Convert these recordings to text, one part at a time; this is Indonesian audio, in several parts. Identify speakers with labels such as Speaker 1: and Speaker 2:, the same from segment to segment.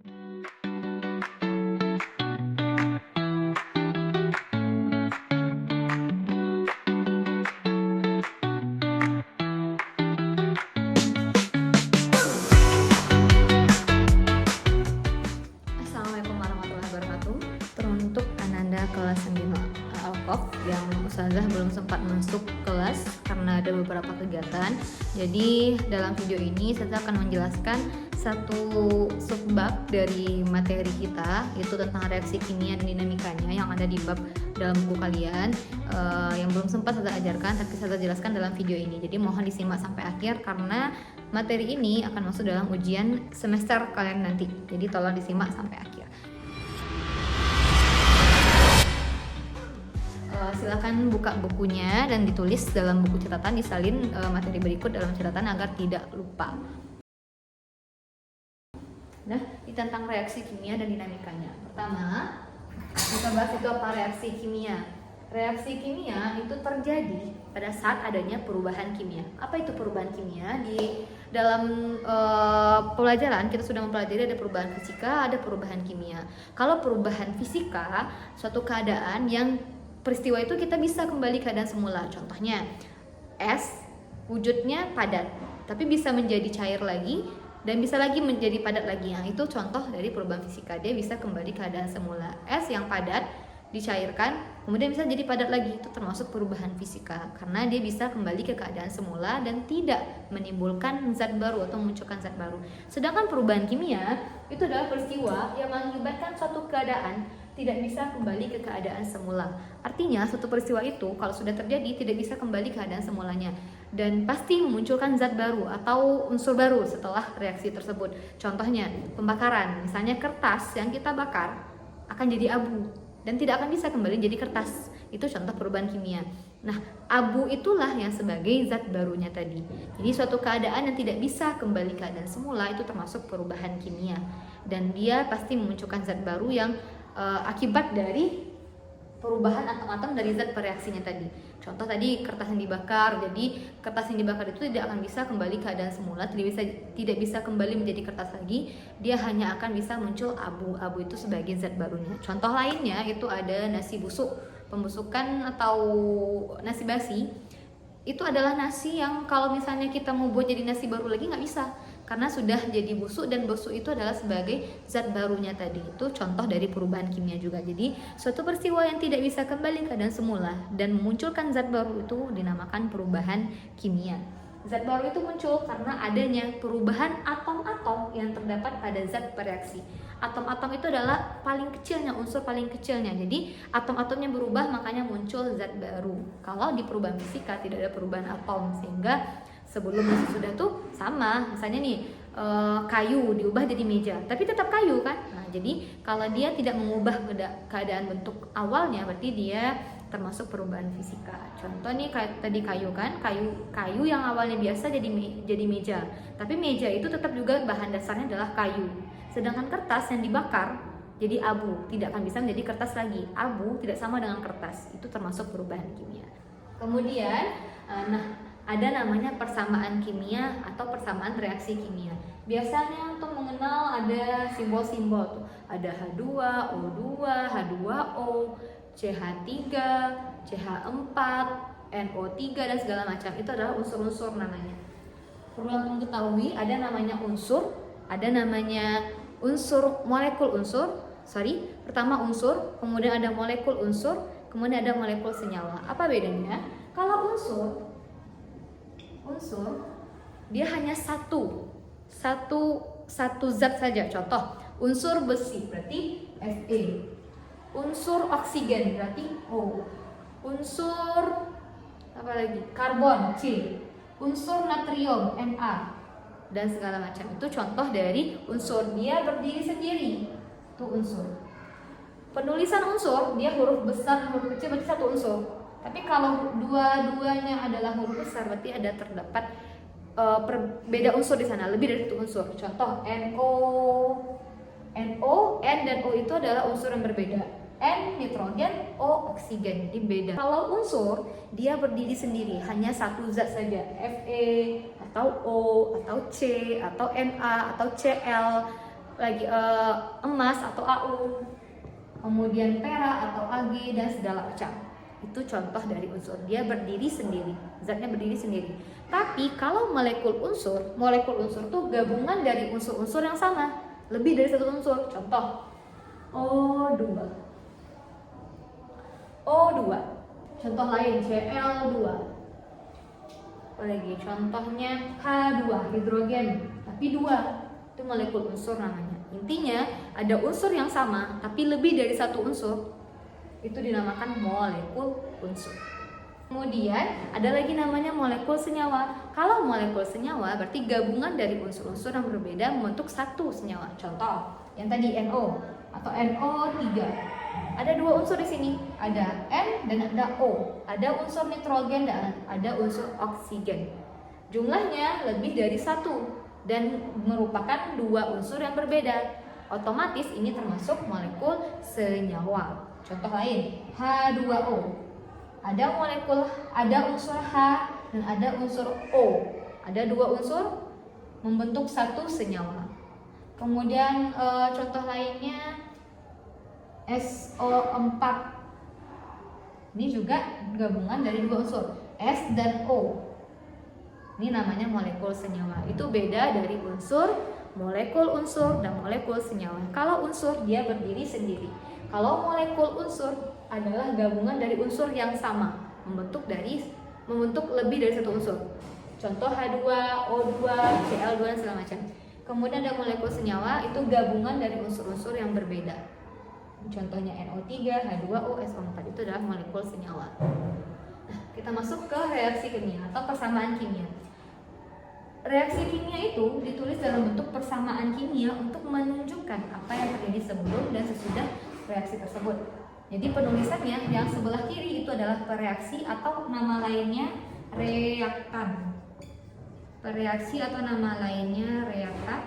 Speaker 1: Assalamualaikum warahmatullahi wabarakatuh. Teruntuk Ananda kelas 9 Alkof yang Ustazah belum sempat masuk kelas karena ada beberapa kegiatan. Jadi dalam video ini saya akan menjelaskan satu subbab dari materi kita, yaitu tentang reaksi kimia dan dinamikanya yang ada di bab dalam buku kalian, yang belum sempat saya ajarkan tapi saya jelaskan dalam video ini. Jadi mohon disimak sampai akhir karena materi ini akan masuk dalam ujian semester kalian nanti. Jadi tolong disimak sampai akhir. Silakan buka bukunya dan ditulis dalam buku catatan, disalin materi berikut dalam catatan agar tidak lupa. Nah, ini tentang reaksi kimia dan dinamikanya. Pertama, kita bahas itu apa reaksi kimia. Reaksi kimia itu terjadi pada saat adanya perubahan kimia. Apa itu perubahan kimia? Di dalam pelajaran kita sudah mempelajari ada perubahan fisika, ada perubahan kimia. Kalau perubahan fisika, suatu keadaan yang peristiwa itu kita bisa kembali keadaan semula. Contohnya, es wujudnya padat, tapi bisa menjadi cair lagi dan bisa lagi menjadi padat lagi. Nah, itu contoh dari perubahan fisika. Dia bisa kembali keadaan semula. Es yang padat dicairkan, kemudian bisa jadi padat lagi. Itu termasuk perubahan fisika karena dia bisa kembali ke keadaan semula dan tidak menimbulkan zat baru atau memunculkan zat baru. Sedangkan perubahan kimia itu adalah peristiwa yang mengakibatkan suatu keadaan tidak bisa kembali ke keadaan semula. Artinya suatu peristiwa itu kalau sudah terjadi tidak bisa kembali ke keadaan semulanya dan pasti memunculkan zat baru atau unsur baru setelah reaksi tersebut. Contohnya pembakaran, misalnya kertas yang kita bakar akan jadi abu dan tidak akan bisa kembali jadi kertas. Itu contoh perubahan kimia. Nah, abu itulah yang sebagai zat barunya tadi. Jadi suatu keadaan yang tidak bisa kembali ke keadaan semula itu termasuk perubahan kimia dan dia pasti memunculkan zat baru yang akibat dari perubahan atom-atom dari zat bereaksinya tadi. Contoh tadi kertas yang dibakar, jadi kertas yang dibakar itu tidak akan bisa kembali ke keadaan semula, tidak bisa kembali menjadi kertas lagi, dia hanya akan bisa muncul abu. Abu itu sebagai zat barunya. Contoh lainnya itu ada nasi busuk, pembusukan atau nasi basi. Itu adalah nasi yang kalau misalnya kita mau buat jadi nasi baru lagi nggak bisa karena sudah jadi busuk dan busuk itu adalah sebagai zat barunya tadi. Itu contoh dari perubahan kimia juga. Jadi suatu peristiwa yang tidak bisa kembali ke keadaan semula dan memunculkan zat baru itu dinamakan perubahan kimia. Zat baru itu muncul karena adanya perubahan atom-atom yang terdapat pada zat bereaksi. Atom-atom itu adalah paling kecilnya, unsur paling kecilnya. Jadi atom-atomnya berubah makanya muncul zat baru. Kalau di perubahan fisika tidak ada perubahan atom, sehingga sebelumnya sudah tuh sama. Misalnya nih kayu diubah jadi meja, tapi tetap kayu kan. Nah, jadi kalau dia tidak mengubah keadaan bentuk awalnya, berarti dia termasuk perubahan fisika. Contoh nih kayak tadi kayu kan, kayu yang awalnya biasa jadi meja, tapi meja itu tetap juga bahan dasarnya adalah kayu. Sedangkan kertas yang dibakar jadi abu, tidak akan bisa menjadi kertas lagi. Abu tidak sama dengan kertas, itu termasuk perubahan kimia. Kemudian, ada namanya persamaan kimia atau persamaan reaksi kimia. Biasanya untuk mengenal ada simbol-simbol tuh. Ada H2O2, H2O, CH3, CH4, NO3 dan segala macam. Itu adalah unsur-unsur namanya. Perlu mengetahui ada namanya unsur, ada namanya molekul unsur. Pertama unsur, kemudian ada molekul unsur, kemudian ada molekul senyawa. Apa bedanya? Kalau unsur dia hanya satu zat saja. Contoh, unsur besi berarti Fe, unsur oksigen berarti O, unsur apa lagi? Karbon C, unsur natrium Na dan segala macam. Itu contoh dari unsur, dia berdiri sendiri. Itu unsur. Penulisan unsur dia huruf besar, huruf kecil berarti satu unsur. Tapi kalau dua-duanya adalah huruf besar berarti ada terdapat beda unsur di sana, lebih dari satu unsur. Contoh N dan O itu adalah unsur yang berbeda. N nitrogen, O oksigen, jadi beda. Kalau unsur dia berdiri sendiri, hanya satu zat saja, Fe atau O atau C atau Na atau Cl lagi emas atau AU, kemudian perak atau Ag dan segala macam. Itu contoh dari unsur. Dia berdiri sendiri, zatnya berdiri sendiri. Tapi kalau molekul unsur tuh gabungan dari unsur-unsur yang sama, lebih dari satu unsur. Contoh O2. Contoh lain Cl2. Lagi contohnya H2, hidrogen, tapi 2. Itu molekul unsur namanya. Intinya ada unsur yang sama tapi lebih dari satu unsur, itu dinamakan molekul unsur. Kemudian ada lagi namanya molekul senyawa. Kalau molekul senyawa berarti gabungan dari unsur-unsur yang berbeda membentuk satu senyawa. Contoh yang tadi NO atau NO3. Ada 2 unsur di sini, ada N dan ada O. Ada unsur nitrogen dan ada unsur oksigen. Jumlahnya lebih dari 1 dan merupakan 2 unsur yang berbeda. Otomatis ini termasuk molekul senyawa. Contoh lain, H2O. Ada unsur H dan ada unsur O. Ada 2 unsur membentuk satu senyawa. Kemudian contoh lainnya SO4. Ini juga gabungan dari 2 unsur, S dan O. Ini namanya molekul senyawa. Itu beda dari molekul unsur dan molekul senyawa. Kalau unsur dia berdiri sendiri. Kalau molekul unsur adalah gabungan dari unsur yang sama, membentuk lebih dari satu unsur. Contoh H2, O2, Cl2 dan segala macam. Kemudian ada molekul senyawa, itu gabungan dari unsur-unsur yang berbeda. Contohnya NO3, H2O, SO4, itu adalah molekul senyawa. Nah, kita masuk ke reaksi kimia atau persamaan kimia. Reaksi kimia itu ditulis dalam bentuk persamaan kimia untuk menunjukkan apa yang terjadi sebelum dan sesudah reaksi tersebut. Jadi penulisannya yang sebelah kiri itu adalah pereaksi atau nama lainnya reaktan. Pereaksi atau nama lainnya reaktan.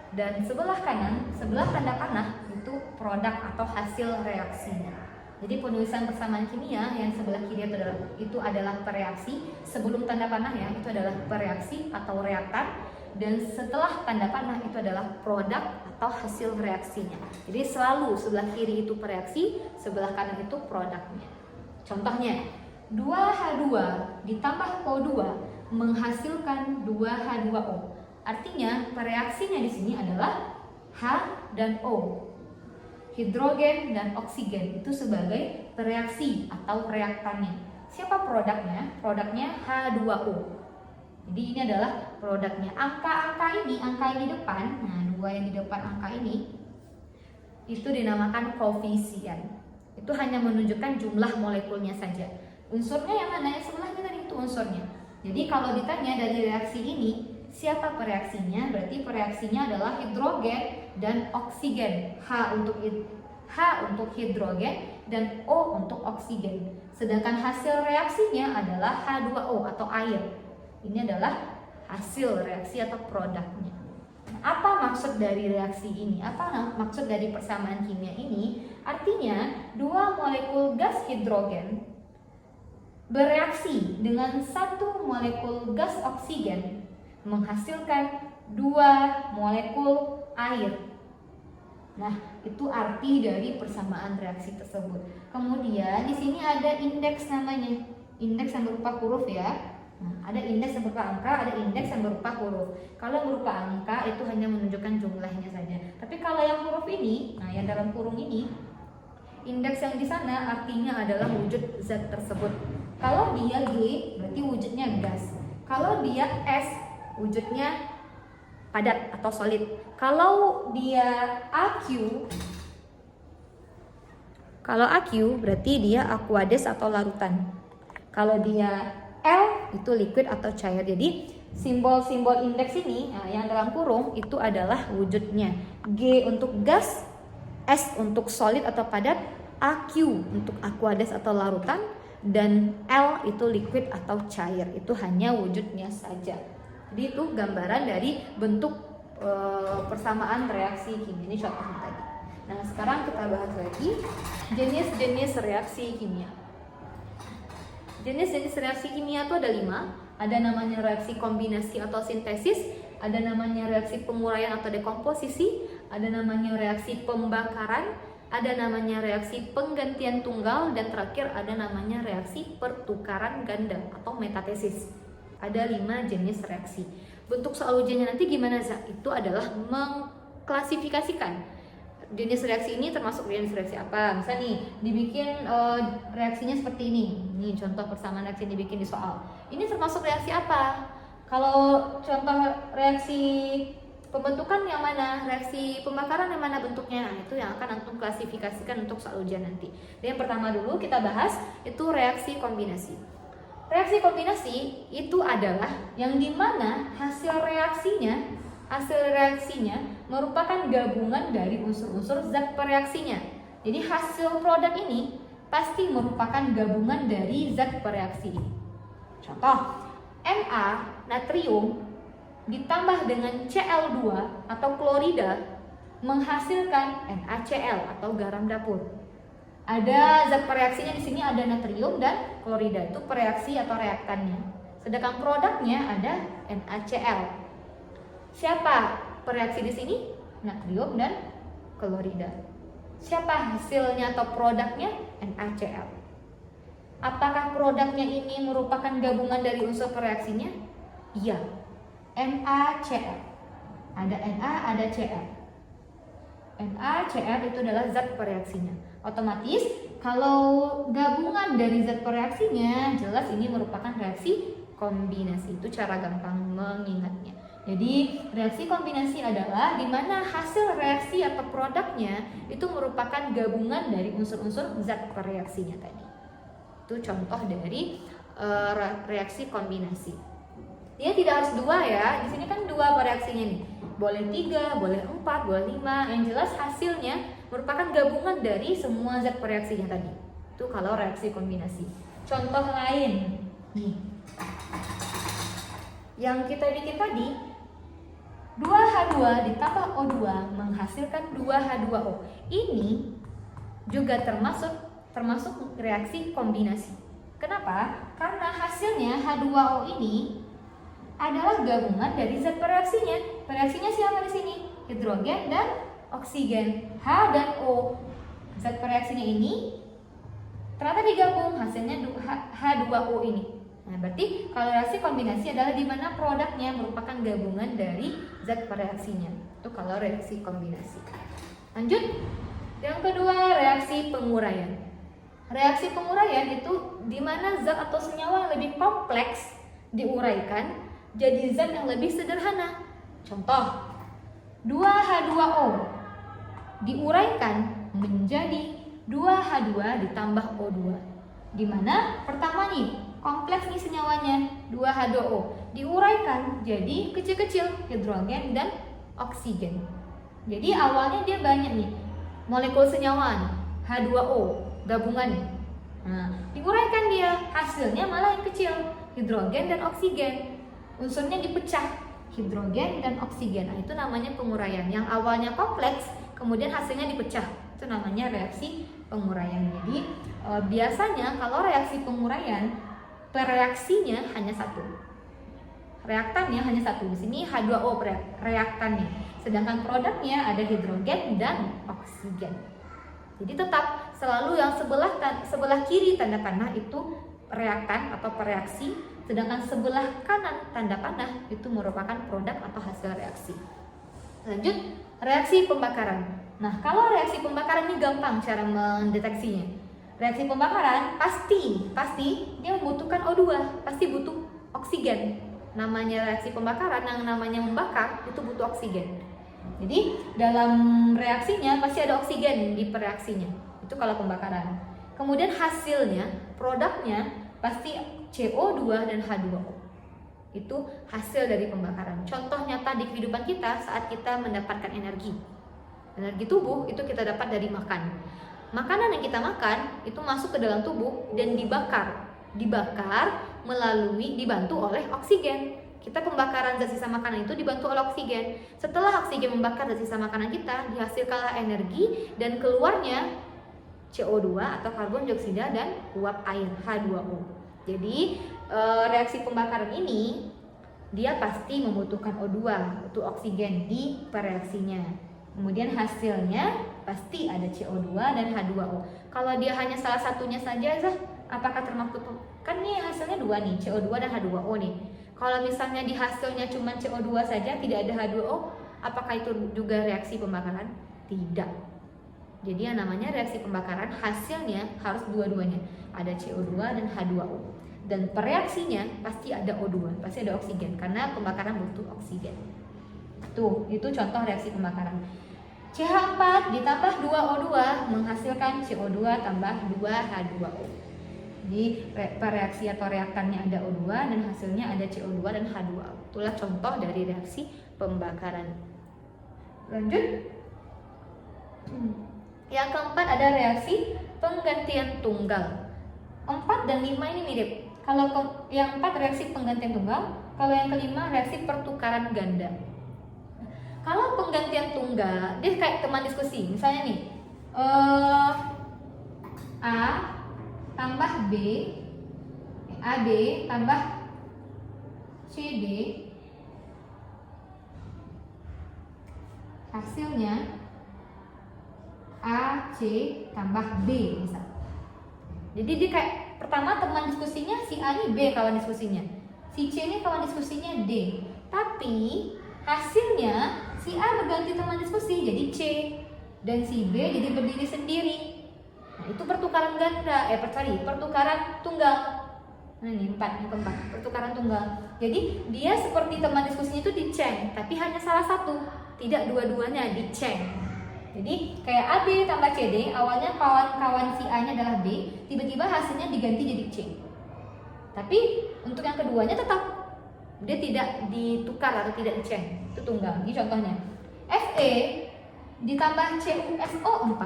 Speaker 1: Dan sebelah kanan, sebelah tanda panah itu produk atau hasil reaksinya. Jadi penulisan persamaan kimia yang sebelah kiri itu adalah pereaksi, sebelum tanda panah ya itu adalah pereaksi atau reaktan, dan setelah tanda panah itu adalah produk atau hasil reaksinya. Jadi selalu sebelah kiri itu pereaksi, sebelah kanan itu produknya. Contohnya 2H2 ditambah O2 menghasilkan 2H2O. Artinya pereaksinya di sini adalah H dan O. Hidrogen dan oksigen itu sebagai pereaksi atau reaktannya. Siapa produknya? Produknya H2O. Jadi ini adalah produknya. Angka yang di depan, nah 2 yang di depan angka ini itu dinamakan koefisien. Itu hanya menunjukkan jumlah molekulnya saja. Unsurnya yang mana? Yang sebelahnya tadi itu unsurnya. Jadi kalau ditanya dari reaksi ini, siapa pereaksinya? Berarti pereaksinya adalah hidrogen dan oksigen. H untuk hidrogen dan O untuk oksigen. Sedangkan hasil reaksinya adalah H2O atau air. Ini adalah hasil reaksi atau produknya. Apa maksud dari reaksi ini? Apa maksud dari persamaan kimia ini? Artinya 2 molekul gas hidrogen bereaksi dengan 1 molekul gas oksigen menghasilkan 2 molekul air. Nah, itu arti dari persamaan reaksi tersebut. Kemudian di sini ada indeks namanya. Indeks yang berupa huruf ya. Nah, ada indeks yang berupa angka, ada indeks yang berupa huruf. Kalau berupa angka itu hanya menunjukkan jumlahnya saja. Tapi kalau yang huruf ini, nah yang dalam kurung ini, indeks yang di sana artinya adalah wujud zat tersebut. Kalau dia G berarti wujudnya gas. Kalau dia S wujudnya padat atau solid. Kalau dia AQ berarti dia aqueous atau larutan. Kalau dia L itu liquid atau cair. Jadi simbol-simbol indeks ini yang dalam kurung itu adalah wujudnya. G untuk gas, S untuk solid atau padat, AQ untuk aqueous atau larutan, dan L itu liquid atau cair. Itu hanya wujudnya saja. Jadi itu gambaran dari bentuk persamaan reaksi kimia. Ini contohnya tadi. Nah, sekarang kita bahas lagi jenis-jenis reaksi kimia. Jenis-jenis reaksi kimia itu ada 5. Ada namanya reaksi kombinasi atau sintesis, ada namanya reaksi penguraian atau dekomposisi, ada namanya reaksi pembakaran, ada namanya reaksi penggantian tunggal, dan terakhir ada namanya reaksi pertukaran ganda atau metatesis. Ada 5 jenis reaksi. Bentuk soal ujiannya nanti gimana, Zak? Itu adalah mengklasifikasikan jenis reaksi ini termasuk jenis reaksi apa. Misal nih dibikin reaksinya seperti ini. Nih contoh persamaan reaksi yang dibikin di soal. Ini termasuk reaksi apa? Kalau contoh reaksi pembentukan yang mana, reaksi pembakaran yang mana bentuknya, itu yang akan antum klasifikasikan untuk soal ujian nanti. Dan yang pertama dulu kita bahas itu reaksi kombinasi. Reaksi kombinasi itu adalah yang dimana hasil reaksinya merupakan gabungan dari unsur-unsur zat pereaksinya. Jadi hasil produk ini pasti merupakan gabungan dari zat pereaksi ini. Contoh, Na, natrium, ditambah dengan Cl2 atau klorida menghasilkan NaCl atau garam dapur. Ada zat pereaksinya di sini, ada natrium dan klorida, itu pereaksi atau reaktannya. Sedangkan produknya ada NaCl. Siapa pereaksi di sini? Natrium dan klorida. Siapa hasilnya atau produknya? NaCl. Apakah produknya ini merupakan gabungan dari unsur pereaksinya? Iya, NaCl. Ada Na, ada Cl. NaCl itu adalah zat pereaksinya. Otomatis kalau gabungan dari zat pereaksinya, jelas ini merupakan reaksi kombinasi. Itu cara gampang mengingatnya. Jadi reaksi kombinasi adalah di mana hasil reaksi atau produknya itu merupakan gabungan dari unsur-unsur zat pereaksinya tadi. Itu contoh dari reaksi kombinasi. Dia tidak harus 2 ya. Di sini kan 2 reaksinya nih. Boleh 3, boleh 4, boleh 5. Yang jelas hasilnya merupakan gabungan dari semua zat pereaksinya tadi. Itu kalau reaksi kombinasi. Contoh lain nih. Yang kita bikin tadi, 2H2 ditambah O2 menghasilkan 2H2O. Ini juga termasuk reaksi kombinasi. Kenapa? Karena hasilnya H2O ini adalah gabungan dari zat pereaksinya. Pereaksinya siapa di sini? Hidrogen dan oksigen. H dan O. Zat pereaksinya ini ternyata digabung, hasilnya H2O ini. Nah, berarti kalau reaksi kombinasi adalah di mana produknya merupakan gabungan dari zat pereaksinya. Itu kalau reaksi kombinasi. Lanjut. Yang kedua, reaksi penguraian. Reaksi penguraian itu di mana zat atau senyawa yang lebih kompleks diuraikan jadi zat yang lebih sederhana. Contoh, 2H2O diuraikan menjadi 2H2 ditambah O2. Di mana pertama nih, kompleks nih senyawanya, 2H2O diuraikan jadi kecil-kecil, hidrogen dan oksigen. Jadi awalnya dia banyak nih molekul senyawa H2O gabungannya. Nah, diuraikan dia, hasilnya malah yang kecil, hidrogen dan oksigen. Unsurnya dipecah, hidrogen dan oksigen. Nah, itu namanya penguraian. Yang awalnya kompleks, kemudian hasilnya dipecah. Itu namanya reaksi penguraian. Jadi biasanya kalau reaksi penguraian, pereaksinya hanya satu. Reaktannya hanya satu. Di sini H2O reaktannya. Sedangkan produknya ada hidrogen dan oksigen. Jadi tetap selalu yang sebelah kiri tanda panah itu reaktan atau pereaksi, sedangkan sebelah kanan tanda panah itu merupakan produk atau hasil reaksi. Lanjut, reaksi pembakaran. Nah, kalau reaksi pembakaran ini gampang cara mendeteksinya. Reaksi pembakaran pasti dia membutuhkan O2, pasti butuh oksigen. Namanya reaksi pembakaran, yang namanya membakar itu butuh oksigen. Jadi dalam reaksinya pasti ada oksigen di pereaksinya. Itu kalau pembakaran. Kemudian hasilnya, produknya pasti CO2 dan H2O. Itu hasil dari pembakaran. Contoh nyata di kehidupan kita saat kita mendapatkan energi. Energi tubuh itu kita dapat dari makan. Makanan yang kita makan itu masuk ke dalam tubuh dan dibakar dibantu oleh oksigen. Kita pembakaran zat sisa makanan itu dibantu oleh oksigen. Setelah oksigen membakar zat sisa makanan kita, dihasilkanlah energi dan keluarnya CO2 atau karbon dioksida dan uap air H2O. Jadi reaksi pembakaran ini dia pasti membutuhkan O2 untuk oksigen di pereaksinya. Kemudian hasilnya pasti ada CO2 dan H2O. Kalau dia hanya salah satunya saja, apakah termasuk? Kan nih hasilnya dua nih, CO2 dan H2O nih. Kalau misalnya di hasilnya cuma CO2 saja, tidak ada H2O, apakah itu juga reaksi pembakaran? Tidak. Jadi yang namanya reaksi pembakaran hasilnya harus dua-duanya, ada CO2 dan H2O. Dan pereaksinya pasti ada O2, pasti ada oksigen, karena pembakaran butuh oksigen. Tuh, itu contoh reaksi pembakaran. CH4 ditambah 2O2 menghasilkan CO2 tambah 2H2O. Jadi reaksi atau reaktannya ada O2 dan hasilnya ada CO2 dan H2O. Itulah contoh dari reaksi pembakaran. Lanjut. Yang keempat ada reaksi penggantian tunggal. 4 dan 5 ini mirip. Kalau yang 4 reaksi penggantian tunggal, kalau yang kelima reaksi pertukaran ganda. Kalau penggantian tunggal, dia kayak teman diskusi. Misalnya nih, A tambah B, AB tambah CD, hasilnya A, C tambah B misal. Jadi dia kayak pertama teman diskusinya si A ini B kawan diskusinya, si C ini kawan diskusinya D. Tapi hasilnya si A berganti teman diskusi jadi C dan si B jadi berdiri sendiri. Nah, itu pertukaran ganda, pertukaran tunggal. Nah, ini yang keempat, pertukaran tunggal. Jadi dia seperti teman diskusinya itu diceng, tapi hanya salah satu, tidak dua-duanya diceng. Jadi kayak AB tambah CD, awalnya kawan-kawan si A nya adalah B, tiba-tiba hasilnya diganti jadi C. Tapi untuk yang keduanya tetap dia tidak ditukar atau tidak diceng, itu tunggal. Ini contohnya Fe ditambah CuSO4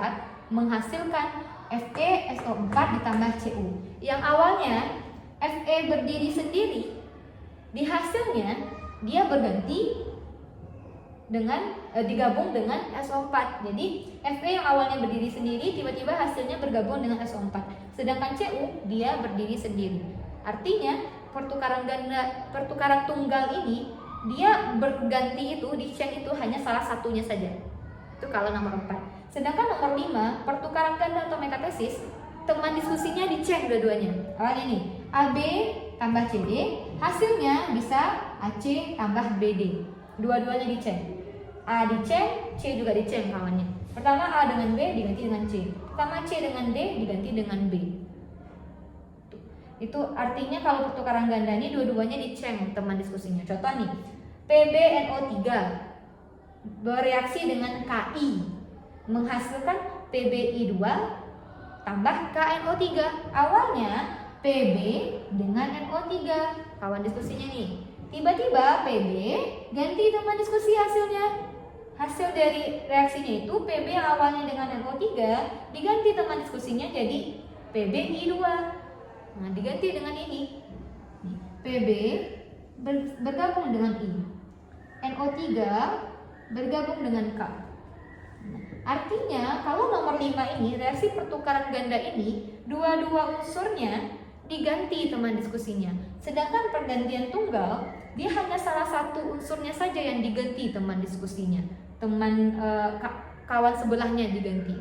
Speaker 1: menghasilkan FeSO4 ditambah Cu. Yang awalnya Fe berdiri sendiri, di hasilnya dia berganti dengan digabung dengan SO4. Jadi Fe yang awalnya berdiri sendiri tiba-tiba hasilnya bergabung dengan SO4. Sedangkan Cu dia berdiri sendiri. Artinya pertukaran tunggal ini dia berganti itu, diceng itu hanya salah satunya saja. Itu kalau nomor 4. Sedangkan nomor 5, pertukaran ganda atau metatesis, teman diskusinya diceng dua-duanya. Awalnya nih, AB tambah CD, hasilnya bisa AC tambah BD. Dua-duanya diceng. A diceng, C juga diceng kawannya. Pertama A dengan B diganti dengan C. Pertama C dengan D diganti dengan B. Itu artinya kalau pertukaran ganda ini dua-duanya diceng teman diskusinya. Contoh nih, PbNO3 bereaksi dengan Ki menghasilkan PbI2 tambah KNO3. Awalnya Pb dengan NO3 kawan diskusinya nih. Tiba-tiba Pb ganti teman diskusi hasilnya. Hasil dari reaksinya itu Pb yang awalnya dengan NO3 diganti teman diskusinya jadi PbI2. Nah, diganti dengan ini. Pb bergabung dengan I. NO3 bergabung dengan K. Artinya kalau nomor 5 ini reaksi pertukaran ganda ini dua-dua unsurnya diganti teman diskusinya. Sedangkan pergantian tunggal dia hanya salah satu unsurnya saja yang diganti teman diskusinya. Kawan sebelahnya diganti.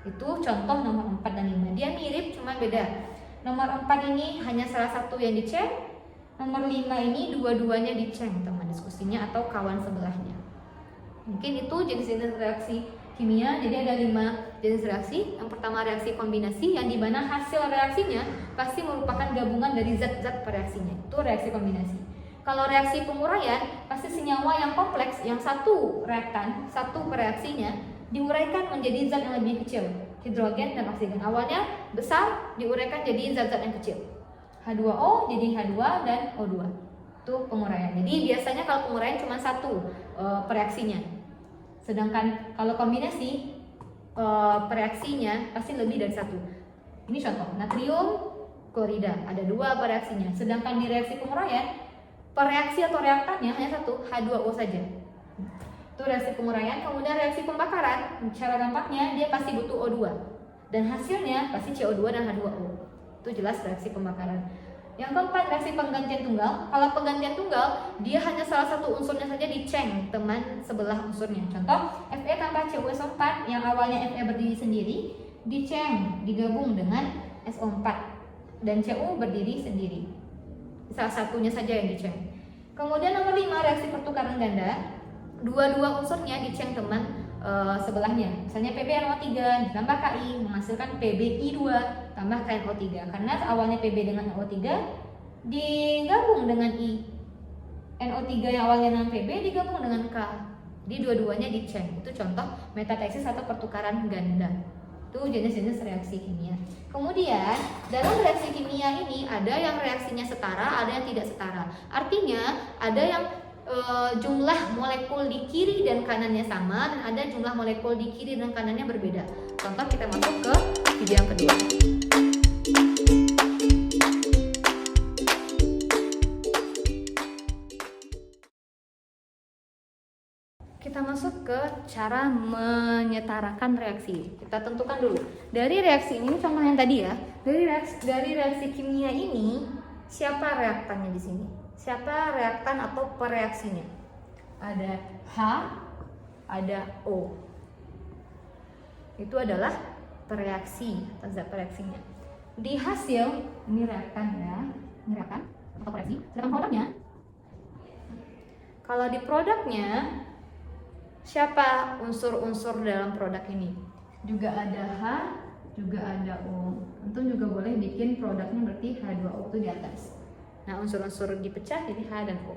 Speaker 1: Itu contoh nomor 4 dan 5. Dia mirip cuma beda. Nomor 4 ini hanya salah satu yang diceng. Nomor 5 ini dua-duanya diceng teman diskusinya atau kawan sebelahnya. Mungkin itu jenis-jenis reaksi kimia. Jadi ada 5 jenis reaksi. Yang pertama reaksi kombinasi, yang dimana hasil reaksinya pasti merupakan gabungan dari zat-zat pereaksinya. Itu reaksi kombinasi. Kalau reaksi penguraian, pasti senyawa yang kompleks, yang satu reaktan, satu pereaksinya diuraikan menjadi zat yang lebih kecil, hidrogen dan oksigen. Awalnya besar, diuraikan jadi zat-zat yang kecil. H2O jadi H2 dan O2. Itu penguraian. Jadi biasanya kalau penguraian cuma satu pereaksinya. Sedangkan kalau kombinasi pereaksinya pasti lebih dari satu. Ini contoh, natrium klorida ada 2 pereaksinya. Sedangkan di reaksi penguraian pereaksi atau reaktannya hanya satu, H2O saja. Itu reaksi penguraian. Kemudian reaksi pembakaran, cara gampangnya dia pasti butuh O2 dan hasilnya pasti CO2 dan H2O. Itu jelas reaksi pembakaran. Yang keempat, reaksi penggantian tunggal. Kalau penggantian tunggal, dia hanya salah satu unsurnya saja diceng teman sebelah unsurnya. Contoh, Fe tambah CuSO4 yang awalnya Fe berdiri sendiri, diceng digabung dengan SO4 dan Cu berdiri sendiri. Salah satunya saja yang diceng. Kemudian nomor 5, reaksi pertukaran ganda. Dua-dua unsurnya diceng teman sebelahnya. Misalnya PbNO3 ditambah Ki menghasilkan PbI2 tambah KNO3. Karena awalnya Pb dengan NO3 digabung dengan I. NO3 yang awalnya dengan Pb digabung dengan K. Di dua-duanya diceng. Itu contoh metatesis atau pertukaran ganda. Itu jenis-jenis reaksi kimia. Kemudian dalam reaksi kimia ini ada yang reaksinya setara, ada yang tidak setara. Artinya ada yang jumlah molekul di kiri dan kanannya sama, dan ada jumlah molekul di kiri dan kanannya berbeda. Contoh, kita masuk ke video yang kedua. Kita masuk ke cara menyetarakan reaksi. Kita tentukan dulu. Dari reaksi ini contoh yang tadi ya. Dari reaksi kimia ini, siapa reaktannya di sini? Siapa reaktan atau pereaksinya? Ada H, ada O. Itu adalah pereaksi, zat pereaksinya. Di hasil, ini reaktan ya, ini reaktan atau pereaksi. Sedangkan produknya, kalau di produknya, siapa unsur-unsur dalam produk ini? Juga ada H, juga ada O. Tentu juga boleh bikin produknya berarti H2O itu di atas. Nah, unsur-unsur dipecah jadi H dan O.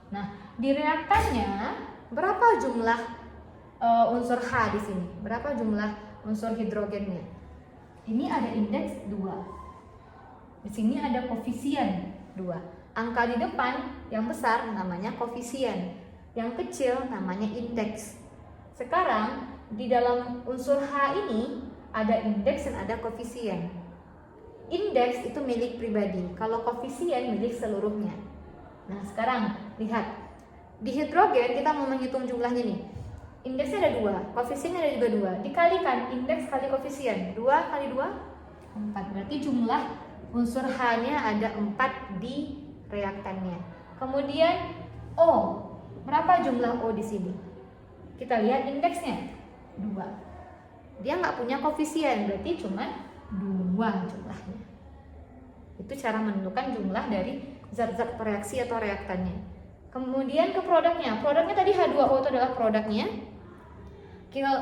Speaker 1: Nah, di reaktannya berapa jumlah unsur H di sini? Berapa jumlah unsur hidrogennya? Ini ada indeks 2. Di sini ada koefisien 2. Angka di depan yang besar namanya koefisien, yang kecil namanya indeks. Sekarang di dalam unsur H ini ada indeks dan ada koefisien. Indeks itu milik pribadi, kalau koefisien milik seluruhnya. Nah, sekarang lihat, di hidrogen kita mau menghitung jumlahnya nih. Indeksnya ada 2, koefisiennya ada juga 2. Dikalikan indeks kali koefisien, 2 kali 2, 4. Berarti jumlah unsur H-nya ada 4 di reaktannya. Kemudian O, berapa jumlah O di sini? Kita lihat indeksnya, 2. Dia nggak punya koefisien, berarti cuma 2 jumlahnya. Itu cara menentukan jumlah dari zat-zat pereaksi atau reaktannya. Kemudian ke produknya. Produknya tadi H2O itu adalah produknya.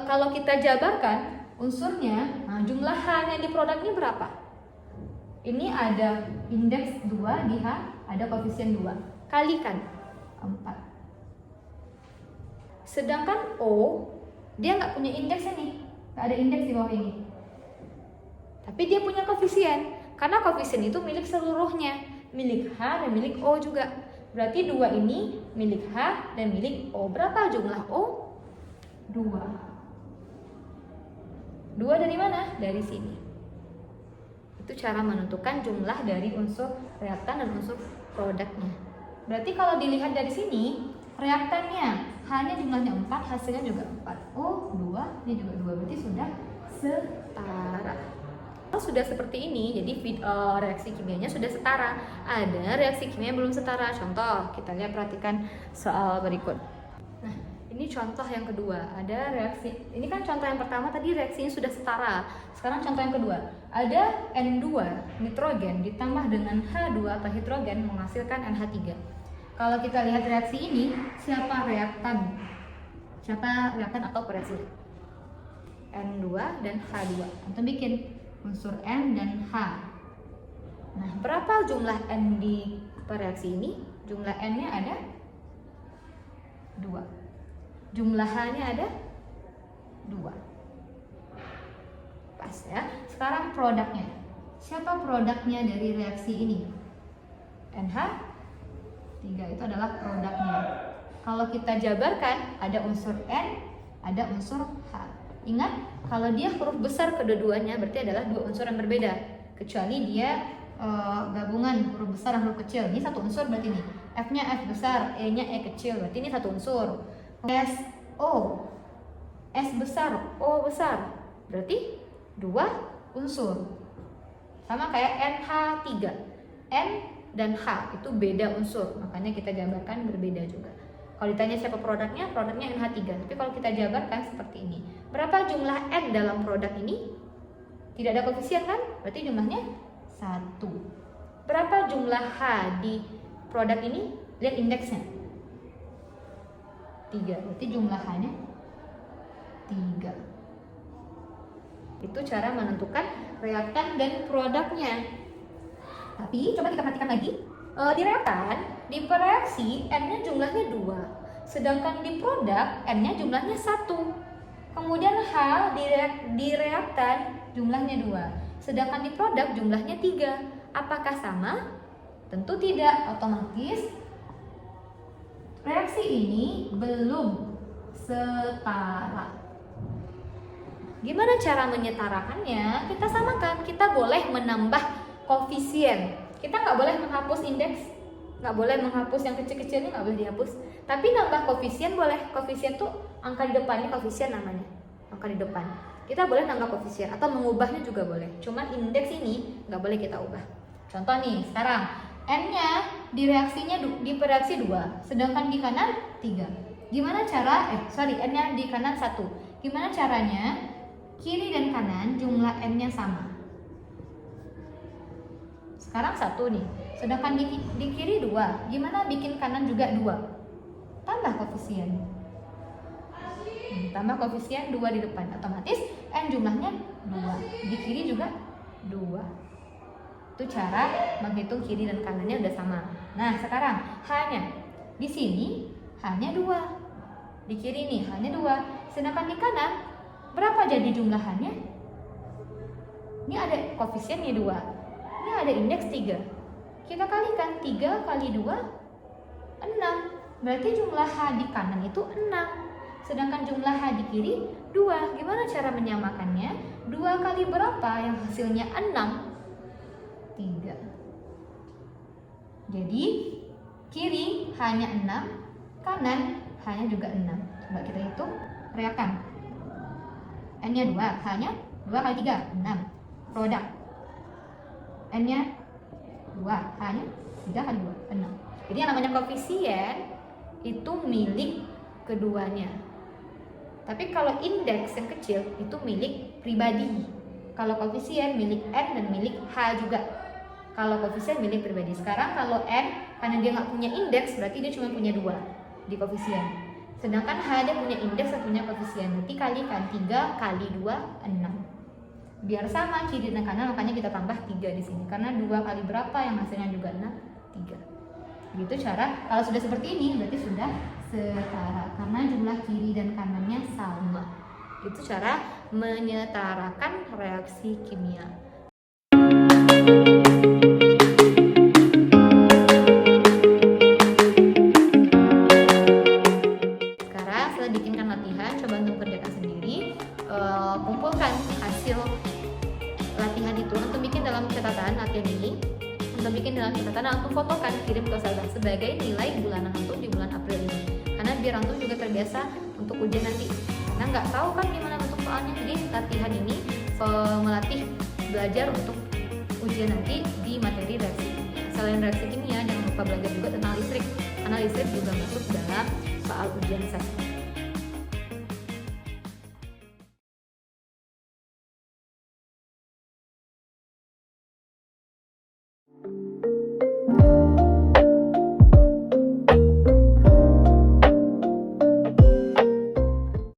Speaker 1: Kalau kita jabarkan unsurnya, nah jumlah H-nya di produk ini berapa? Ini ada indeks 2 di H, ada koefisien 2. Kalikan 4. Sedangkan O, dia nggak punya indeksnya nih. Nggak ada indeks di bawah ini. Tapi dia punya koefisien, karena koefisien itu milik seluruhnya, milik H dan milik O juga. Berarti 2 ini milik H dan milik O. Berapa jumlah O? 2. 2 dari mana? Dari sini. Itu cara menentukan jumlah dari unsur reaktan dan unsur produknya. Berarti kalau dilihat dari sini, reaktannya H-nya jumlahnya 4, hasilnya juga 4. O 2, ini juga 2. Berarti sudah setara. Sudah seperti ini, jadi reaksi kimianya sudah setara. Ada reaksi kimia belum setara. Contoh, kita lihat, perhatikan soal berikut. Nah, ini contoh yang kedua. Ada reaksi, ini kan contoh yang pertama tadi reaksinya sudah setara. Sekarang contoh yang kedua. Ada N2 nitrogen ditambah dengan H2 atau hidrogen menghasilkan NH3. Kalau kita lihat reaksi ini, siapa reaktan? Siapa reaktan atau pereaksi? N2 dan H2. Untuk bikin unsur N dan H. Nah, berapa jumlah N di reaksi ini? Jumlah N-nya ada 2. Jumlah H-nya ada 2. Pas ya. Sekarang produknya. Siapa produknya dari reaksi ini? NH3 itu adalah produknya. Kalau kita jabarkan, ada unsur N, ada unsur H. Ingat, kalau dia huruf besar kedua-duanya berarti adalah 2 unsur yang berbeda. Kecuali dia gabungan huruf besar dan huruf kecil. Ini satu unsur berarti nih. F-nya F besar, E-nya E kecil. Berarti ini satu unsur. S, O. S besar, O besar. Berarti 2 unsur. Sama kayak NH3. N dan H itu beda unsur, makanya kita jabarkan berbeda juga. Kalau ditanya siapa produknya NH3. Tapi kalau kita jabarkan seperti ini, berapa jumlah N dalam produk ini? Tidak ada koefisien kan? Berarti jumlahnya 1. Berapa jumlah H di produk ini? Lihat indeksnya 3, berarti jumlah H-nya 3. Itu cara menentukan reaktan dan produknya. Tapi coba kita perhatikan lagi, di reaktan, di reaksi N-nya jumlahnya 2, sedangkan di produk N-nya jumlahnya 1. Kemudian H di reaktan jumlahnya 2, sedangkan di produk jumlahnya 3. Apakah sama? Tentu tidak, otomatis reaksi ini belum setara. Gimana cara menyetarakannya? Kita samakan, kita boleh menambah koefisien. Kita nggak boleh menghapus indeks, nggak boleh menghapus yang kecil-kecilnya, nggak boleh dihapus. Tapi nambah koefisien boleh. Koefisien tuh angka di depannya koefisien namanya, angka di depan. Kita boleh nambah koefisien atau mengubahnya juga boleh. Cuman indeks ini nggak boleh kita ubah. Contoh nih, sekarang N-nya di reaksi 2, sedangkan di kanan 3. Gimana cara? N-nya di kanan 1. Gimana caranya kiri dan kanan jumlah N-nya sama? Sekarang 1 nih, sedangkan di kiri 2. Gimana bikin kanan juga 2? Tambah koefisien. Tambah koefisien 2 di depan, otomatis N jumlahnya 2. Di kiri juga 2. Itu cara menghitung kiri dan kanannya udah sama. Nah, sekarang H-nya di sini H-nya 2. Di kiri nih H-nya 2. Sedangkan di kanan berapa jadi jumlah H-nya? Ini ada koefisiennya 2. Ini ada indeks 3. Kita kalikan 3 kali 2 6. Berarti jumlah H di kanan itu 6. Sedangkan jumlah H di kiri 2. Gimana cara menyamakannya? 2 kali berapa yang hasilnya 6? 3. Jadi kiri hanya 6, kanan hanya juga 6. Coba kita hitung reaktan. N-nya 2, H-nya 2 kali 3, 6. Produk N-nya 2, H-nya 3 kali 2, 6. Jadi yang namanya koefisien itu milik keduanya. Tapi kalau indeks yang kecil itu milik pribadi. Kalau koefisien milik N dan milik H juga. Kalau koefisien milik pribadi. Sekarang kalau N, karena dia nggak punya indeks, berarti dia cuma punya 2 di koefisien. Sedangkan H dia punya indeks dan punya koefisien. Berarti kalikan 3 kali 2, 6. Biar sama kiri dan kanan, makanya kita tambah 3 di sini. Karena 2 kali berapa yang hasilnya juga 6? 3. Gitu cara. Kalau sudah seperti ini, berarti sudah setara. Karena jumlah kiri dan kanannya sama. Itu cara menyetarakan reaksi kimia. Sekarang setelah bikinkan latihan, coba untuk kerjakan sendiri. Kumpulkan hasil latihan itu untuk bikin dalam catatan latihan ini. Untuk bikin dalam catatan, langsung fotokan, kirim ke Ustazah sebagai nilai bulanan antum di bulan April ini. Karena biar antum juga terbiasa untuk ujian nanti. Karena nggak tahu kan gimana bentuk soalnya. Jadi latihan ini melatih belajar untuk ujian nanti di materi reaksi. Selain reaksi kimia, jangan lupa belajar juga tentang listrik. Karena listrik juga masuk dalam soal ujian sastra.